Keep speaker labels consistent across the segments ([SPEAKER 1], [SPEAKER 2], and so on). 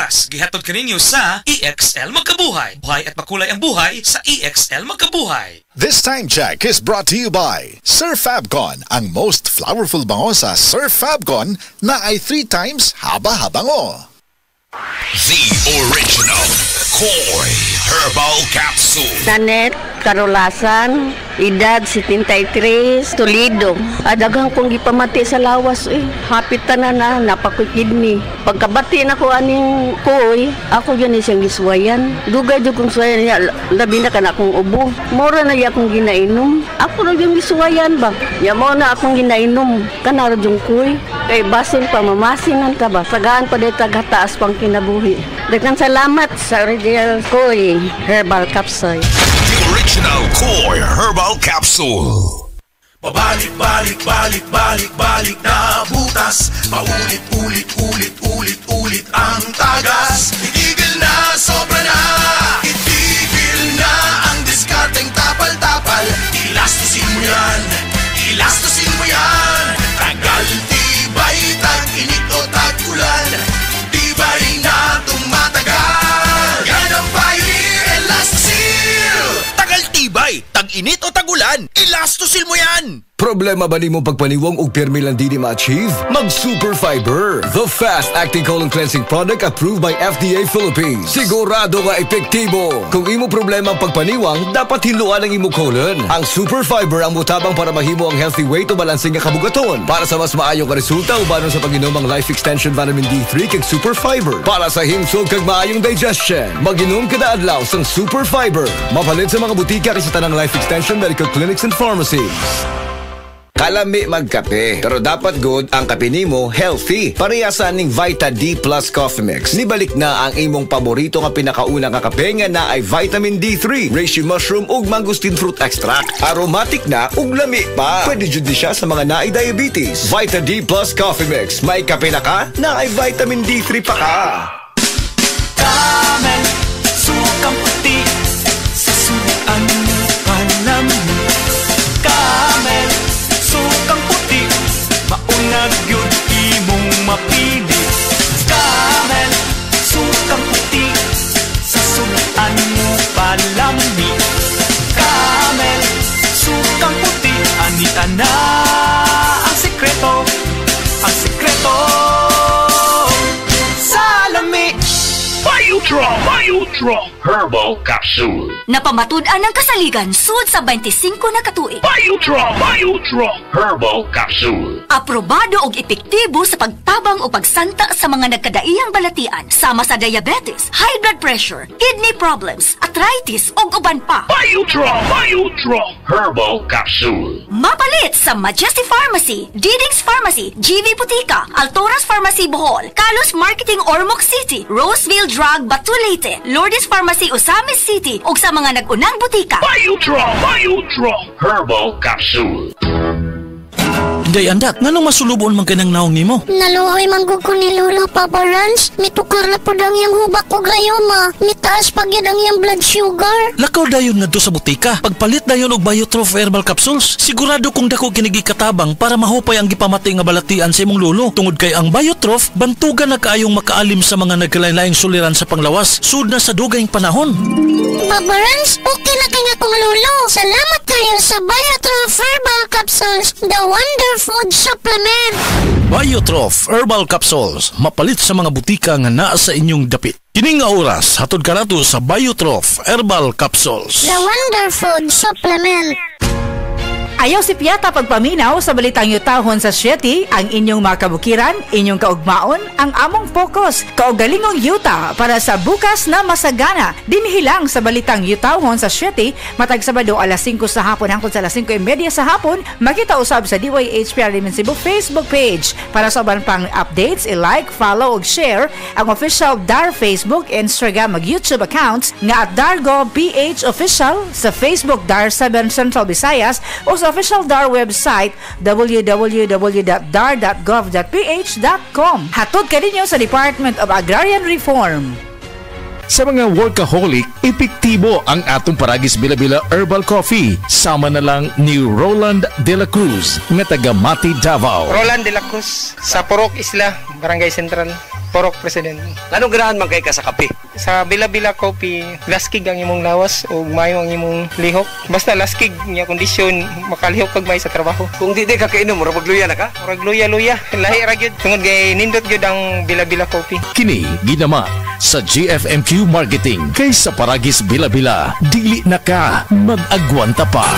[SPEAKER 1] oras, gihatod kaninyo sa EXL Magkabuhay. Buhay at makulay ang buhay sa EXL Magkabuhay.
[SPEAKER 2] This time check is brought to you by Sir Fabcon, ang most flowerful bango sa Sir Fabcon na ay 3 times haba-habango.
[SPEAKER 3] The original Koi Herbal Capsule.
[SPEAKER 4] Nanet Karolasan, edad 73, Toledo. Adagang kong gipamati sa lawas Hapit tanan na napakikidney. Pagkabati na ko aning Koi, ako yun siyang giswayan. Dugay jud kong swayan niya, labi na kana akong ubo. Mura na iya akong ginainom. Ako na yung giswayan ba? Ya mo na akong ginainom. Kanara yung Koi. Kay basin pa mamasinan ka ba? Sagaan pa dito taghataas pang kinabuhi. Daghang salamat sa original Koi Herbal Capsule.
[SPEAKER 3] The original Koi Herbal Capsule.
[SPEAKER 5] Pabalik-balik na butas. Paulit-ulit ang tagas. Itigil na, sobra na. Itigil na ang diskarteng tapal-tapal. Ilastusin mo yan. Tagal, tibay, tag-init o tag-ulan. Tibay na tumatagal. Yan ang Pioneer Elastosil. Tagal, tibay, tag-init o tag-ulan. Elastosil mo yan.
[SPEAKER 6] Problema ba ni mo pagpaniwang og permi lang di ma-achieve? Mag Super Fiber, the fast-acting colon cleansing product approved by FDA Philippines. Sigurado nga epektibo. Kung imo problema ang pagpaniwang, dapat hiluan ang imo colon. Ang Super Fiber ang mutabang para mahimo ang healthy weight o balansing nga kabugaton. Para sa mas maayo nga resulta ubanon sa pag-inom ang Life Extension Vitamin D3 kag Super Fiber. Para sa himsog kag maayong digestion, mag-inom kada adlaw sang Super Fiber. Mapalit sa mga butika kay sa tanang Life Extension Medical Clinics and Pharmacies. Kalami magkape, pero dapat good ang kape nimo healthy. Parehasan ning Vita D Plus Coffee Mix. Nibalik na ang imong paborito nga pinakauna nga kape nga na ay Vitamin D3, reishi mushroom ug mangosteen fruit extract. Aromatic na ug lami pa. Pwede jud siya sa mga naay diabetes. Vita D Plus Coffee Mix. May kape na ka? Na ay Vitamin D3 pa ka.
[SPEAKER 5] Camel, sukang puti, sasuan mo panami. Camel, sukang puti, maunag yun imong mapili. Camel, sukang puti, sasuan mo palami. Camel, sukang puti, anita na ang sekreto sa lami.
[SPEAKER 3] Biotrop Herbal Capsule.
[SPEAKER 7] Napamatud-an ang kasaligan sud sa 25 na katuig.
[SPEAKER 3] Biotrop Herbal Capsule.
[SPEAKER 7] Aprobado og epektibo sa pagtabang o pagsanta sa mga nagkadaiyang balatian sama sa diabetes, high blood pressure, kidney problems, arthritis ug uban pa.
[SPEAKER 3] Biotrop Herbal Capsule.
[SPEAKER 7] Mapalit sa Majesty Pharmacy, Diding's Pharmacy, GV Butika, Altoras Pharmacy Bohol, Kalos Marketing Ormoc City, Roseville Drug Batulete, Lourdes Pharmacy Osamis City ug sa mga nag-unang butika.
[SPEAKER 3] Biotrop Herbal Capsule.
[SPEAKER 1] Day andak, nganong masulubon man kanang naong nimo?
[SPEAKER 8] Naluhoy manggug ko ni Lolo, Papa Rans. Mitukar na po dang yung hubak ko gayoma. Mitaas pag yan ang yung blood sugar.
[SPEAKER 1] Lakaw dayon nga do sa butika. Pagpalit dayon og Biotrop Herbal Capsules, sigurado kung dako kinigi katabang para mahupay ang gipamati nga balatian sa imong lolo. Tungod kay ang Biotrop, bantugan na kaayong makaalim sa mga nagkalain-laing suliran sa panglawas, sud na sa dugayng panahon.
[SPEAKER 8] Papa Rans, okay na kaya kong lolo. Salamat kayo sa Biotrop Herbal Capsules, the wonder food supplement.
[SPEAKER 1] Biotrop Herbal Capsules, mapalit sa mga butika nga naa sa inyong dapit. Kining nga oras, hatod ka nato sa Biotrop Herbal Capsules.
[SPEAKER 8] The wonder food supplement.
[SPEAKER 9] Ayaw si Piata pagpaminaw sa balitang yutahon sa Sieti, ang inyong mga kabukiran, inyong kaugmaon, ang among focus, kaugalingong yuta para sa bukas na masagana. Dinhilang sa balitang yutahon sa Sieti, matag Sabado alas 5 sa hapon hangtod sa alas 5:30 sa hapon, makita usab sa DYHPR Limen Cebu Facebook page. Para sa uban pang updates, i-like, follow ug share ang official DAR Facebook, Instagram ug YouTube accounts nga at Dargo PH Official sa Facebook DAR 7 Central Visayas o sa official DAR website www.dar.gov.ph.com. Hatod ka ninyo sa Department of Agrarian Reform.
[SPEAKER 10] Sa mga workaholic, epektibo ang atong Paragis Bila-Bila Herbal Coffee. Sama na lang ni Roland De La Cruz, nga taga Mati, Davao.
[SPEAKER 11] Roland De La Cruz, sa Purok Isla, Barangay Central. Porok President.
[SPEAKER 12] Anong ganahan man kay ka sa kape?
[SPEAKER 11] Sa Bila-Bila Coffee, laskig ang imong lawas o mayo ang imong lihok. Basta laskig niya kondisyon, makalihok kag may sa trabaho.
[SPEAKER 12] Kung di ka kainom, mura magluya na ka?
[SPEAKER 11] Murag luya-luya, lahi ra gyud. Tungod kay nindot gyud ang Bila-Bila Coffee.
[SPEAKER 10] Kini ginama sa GFMQ Marketing kay sa Paragis Bila-Bila. Dili na ka mag-agwanta pa.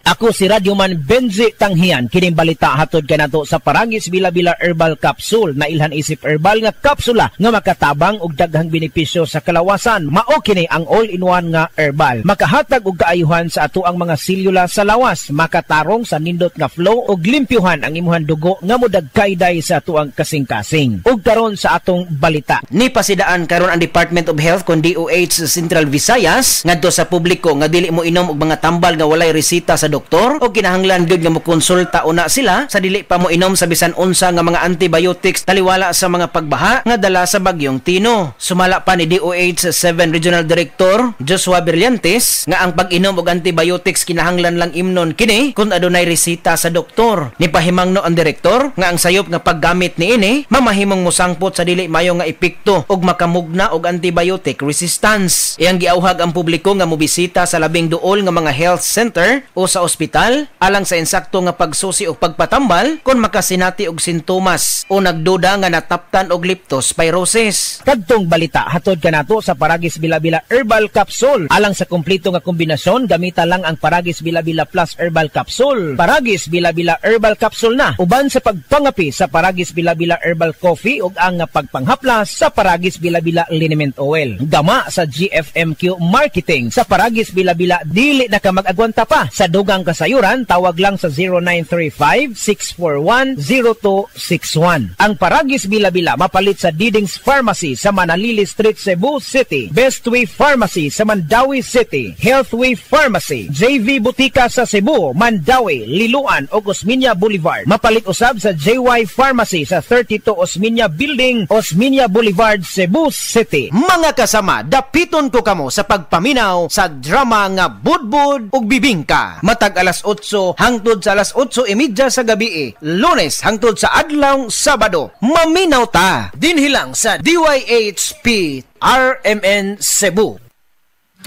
[SPEAKER 13] Ako si Radyoman Benzi Tanghian. Kining balita hatod kanato sa Paragis Bila-Bila Herbal Capsule na ilhan isip herbal nga kapsula nga makatabang og daghang benepisyo sa kalawasan. Mao kini ang all-in-one nga herbal. Makahatag og kaayuhan sa ato ang mga selula sa lawas, makatarong sa nindot nga flow og limpyuhan ang imuhang dugo nga modagkayday sa ato ang kasing-kasing. Ug karon sa atong balita. Ni pasidaan karon ang Department of Health kon DOH sa Central Visayas ngadto sa publiko nga dili mo inom og mga tambal nga walay resita sa doktor o kinahanglan gyud nga mokonsulta una sila sa dili pa mo inom sa bisan unsa nga mga antibiotics taliwala sa mga pagbaha nga dala sa bagyong Tino. Sumala pa ni DOH 7 Regional Director Joshua Brillantes nga ang pag-inom og antibiotics kinahanglan lang imnon kini kung adunay resita sa doktor. Nipahimangno ang direktor nga ang sayop nga paggamit niini mamahimong mosangpot sa dili mayo nga epekto og makamugna og antibiotic resistance. Iyang giauhag ang publiko nga mobisita sa labing duol nga mga health center o sa ospital alang sa insakto nga pagsusi o pagpatambal kung makasinati og sintomas o nagduda nga nataptan og leptospirosis. Kadtong balita hatod kanato sa Paragis Bila-Bila Herbal Capsule. Alang sa kumpleto nga kombinasyon gamita lang ang Paragis Bila-Bila Plus Herbal Capsule. Paragis Bila-Bila Herbal Capsule na uban sa pagpangapi sa Paragis Bila-Bila Herbal Coffee ug ang pagpanghaplas sa Paragis Bila-Bila Liniment Oil. Gama sa GFMQ Marketing sa Paragis Bila-Bila dili na ka mag-agwanta pa sa dugang kasayuran, tawag lang sa 0935-641-0261. Ang Paragis Bila-Bila mapalit sa Diding's Pharmacy sa Manalili Street, Cebu City, Bestway Pharmacy sa Mandawi City, Healthway Pharmacy, JV Butika sa Cebu, Mandawi, Liloan o Osmeña Boulevard. Mapalit usab sa JY Pharmacy sa 32 Osmeña Building, Osmeña Boulevard, Cebu City. Mga kasama, dapiton ko kamo sa pagpaminaw sa drama nga Budbud ug Bibingka. Matag alas 8 hangtod sa alas 8:30 sa gabi, Lunes hangtod sa adlaw Sabado. Maminaw ta dinhi lang sa DYHP RMN Cebu.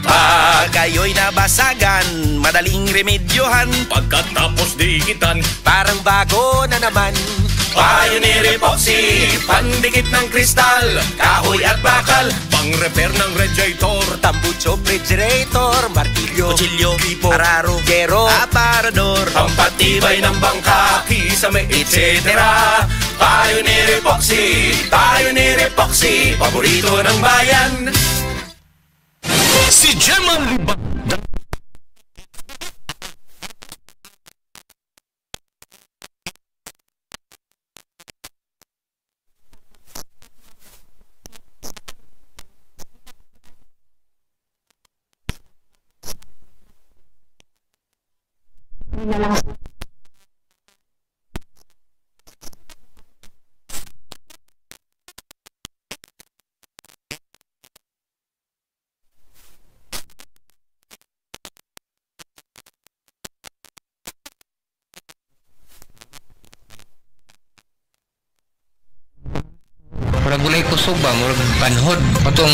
[SPEAKER 5] Pag kayo'y nabasagan, madaling remedyohan. Pagkatapos dikitan, parang bago na naman. Pioneer Epoxy, pandikit ng kristal, kahoy at bakal, pang-repair ng radiator, tambucho, refrigerator, martilyo, kutsilyo, tipo, araro, gero, aparador, pampatibay ng bangka, kisame, etc. Pioneer Epoxy, paborito ng bayan. Si Gemma Libat.
[SPEAKER 14] Murag gulay kusog ba, murag panhod. Matong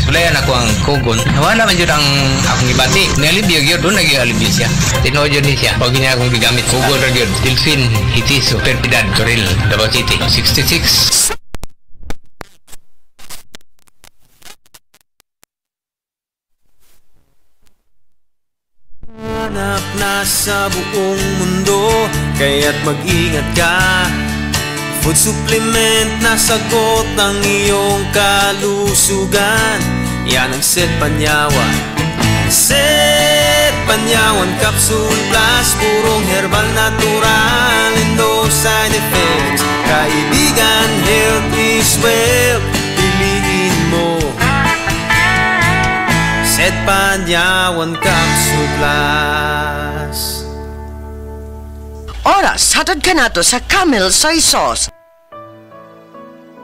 [SPEAKER 14] sulayan ako ang kugon. Nawala man yun ang akong ibati. Nalibyo yun, doon nag-alibyo siya. Tinood yun siya. Pag niya akong gigamit, kugon rin yun. Delfin, Hitiso, Perpidad, Toril, Davao City, 66.
[SPEAKER 5] Hanap na sa buong mundo, kaya't mag-ingat ka. Food supplement na sagot ang iyong kalusugan. Yan ang Set Panyawan. Set Panyawan Capsule Plus, purong herbal, natural and no side effects. Kaibigan, health is wealth, piliin mo Set Panyawan Capsule Plus.
[SPEAKER 15] Oras, hatod ka na to sa Camel Soy Sauce.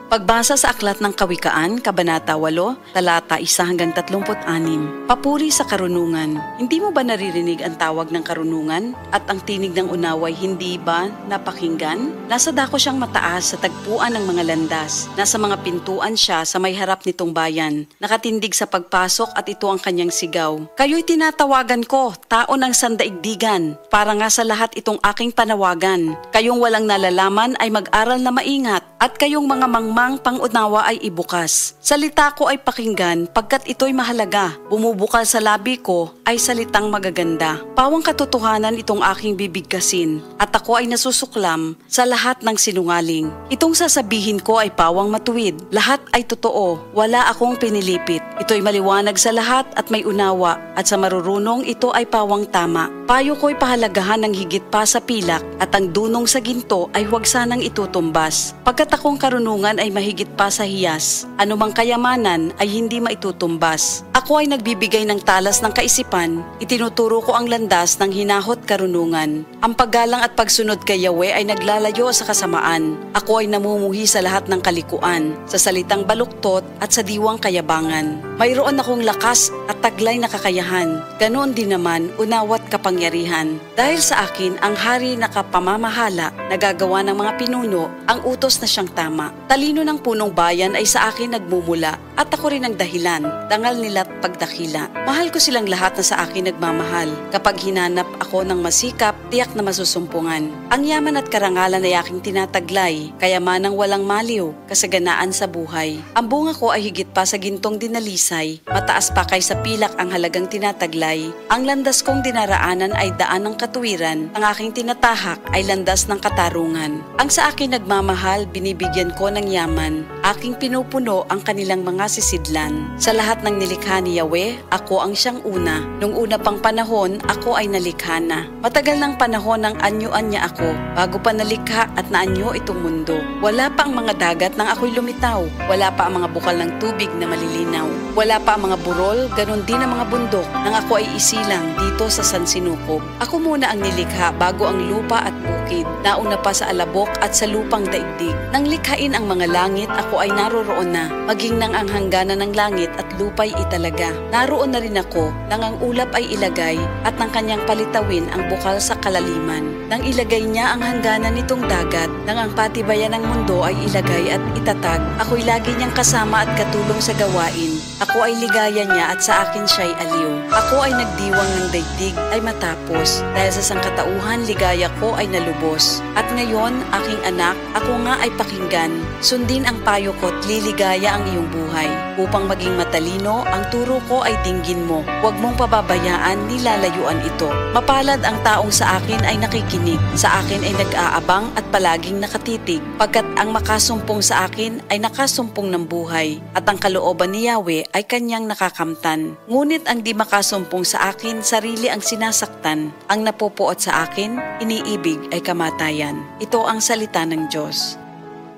[SPEAKER 15] Pagbasa sa Aklat ng Kawikaan, Kabanata 8, talata 1 hanggang 36. Papuri sa karunungan. Hindi mo ba naririnig ang tawag ng karunungan at ang tinig ng unaway hindi ba napakinggan? Nasa dako siyang mataas sa tagpuan ng mga landas. Nasa mga pintuan siya sa may harap nitong bayan. Nakatindig sa pagpasok at ito ang kanyang sigaw. Kayo'y tinatawagan ko, tao ng sandaigdigan. Para nga sa lahat itong aking panawagan. Kayong walang nalalaman ay mag-aral na maingat at kayong mga mangmang pangunawa ay ibukas. Salita ko ay pakinggan pagkat ito'y mahalaga. Bumubukal sa labi ko ay salitang magaganda. Pawang katotohanan itong aking bibigkasin at ako ay nasusuklam sa lahat ng sinungaling. Itong sasabihin ko ay pawang matuwid. Lahat ay totoo. Wala akong pinilipit. Ito'y maliwanag sa lahat at may unawa at sa marurunong ito ay pawang tama. Payo ko'y pahalagahan ng higit pa sa pilak at ang dunong sa ginto ay huwag sanang itutumbas. Pagkat akong karunungan ay mahigit pa sa hiyas, anumang kayamanan ay hindi maitutumbas. Ako ay nagbibigay ng talas ng kaisipan, itinuturo ko ang landas ng hinahot karunungan. Ang paggalang at pagsunod kay Yahweh ay naglalayo sa kasamaan. Ako ay namumuhi sa lahat ng kalikuan, sa salitang baluktot at sa diwang kayabangan. Mayroon akong lakas at taglay na kakayahan, ganoon din naman unawat kapangyarihan. Dahil sa akin ang hari na kapamamahala, nagagawa ng mga pinuno, ang utos na siyang tama. Talino ng punong bayan ay sa akin nagmumula at ako rin ang dahilan, dangal nila't pagdakila. Mahal ko silang lahat na sa akin nagmamahal. Kapag hinanap ako ng masikap, tiyak na masusumpungan. Ang yaman at karangalan ay aking tinataglay, kayamanang walang maliw, kasaganaan sa buhay. Ang bunga ko ay higit pa sa gintong dinalisay, mataas pa kay sa pilak ang halagang tinataglay. Ang landas kong dinaraanan ay daan ng katuwiran, ang aking tinatahak ay landas ng katarungan. Ang sa akin nagmamahal, binibigyan ko ng yaman. Aking pinupuno ang kanilang mga sisidlan. Sa lahat ng nilikha ni Yahweh, ako ang siyang una. Nung una pang panahon, ako ay nalikha na. Matagal ng panahon ng anyuan niya ako, bago pa nalikha at naanyo itong mundo. Wala pa ang mga dagat nang ako'y lumitaw. Wala pa ang mga bukal ng tubig na malilinaw. Wala pa ang mga burol, ganun din ang mga bundok nang ako ay isilang dito sa Sansinukob. Ako muna ang nilikha bago ang lupa at bukid. Nauna pa sa alabok at sa lupang daigdig. Nang likhain ang mga langit, ako ay naroroon na. Maging nang ang hangganan ng langit at lupa'y italaga. Naroon na rin ako nang ang ulap ay ilagay at nang kanyang palitawin ang bukal sa kalaliman. Nang ilagay niya ang hangganan nitong dagat, nang ang patibayan ng mundo ay ilagay at itatag, ako'y lagi niyang kasama at katulong sa gawain. Ako ay ligaya niya at sa akin siya'y aliw. Ako ay nagdiwang ng daigdig ay matapos. Dahil sa sangkatauhan, ligaya ko ay nalubos. At ngayon, aking anak, ako nga ay pakinggan. Sundin ang payo ko't liligaya ang iyong buhay. Upang maging matalino, ang turo ko ay dinggin mo. Huwag mong pababayaan, nilalayuan ito. Mapalad ang taong sa akin ay nakikinig. Sa akin ay nag-aabang at palaging nakatitig. Pagkat ang makasumpong sa akin ay nakasumpong ng buhay. At ang kalooban ni Yahweh ay kanyang nakakamtan. Ngunit ang di makasumpong sa akin, sarili ang sinasaktan. Ang napupuot sa akin, iniibig ay kamatayan. Ito ang salita ng Diyos.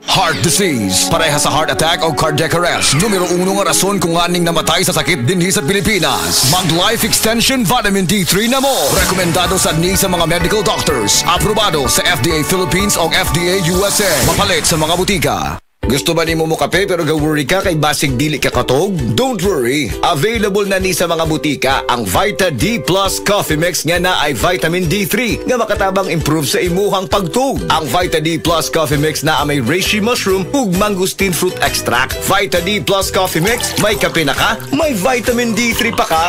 [SPEAKER 6] Heart disease, pareha sa heart attack o cardiac arrest. Numero 1 nga rason kung aning namatay sa sakit dinhi sa Pilipinas. Mag Life Extension Vitamin D3 na mo. Rekomendado sa ni sa mga medical doctors. Aprobado sa FDA Philippines o FDA USA. Mapalit sa mga butika. Gusto ba ni mo kape pero ga-worry ka kay basig dili ka katog? Don't worry! Available na ni sa mga butika ang Vita D Plus Coffee Mix nga na ay Vitamin D3 nga makatabang improve sa imuhang pagtug. Ang Vita D Plus Coffee Mix na may reishi mushroom ug mangosteen fruit extract. Vita D Plus Coffee Mix, may kape na ka, may Vitamin D3 pa ka!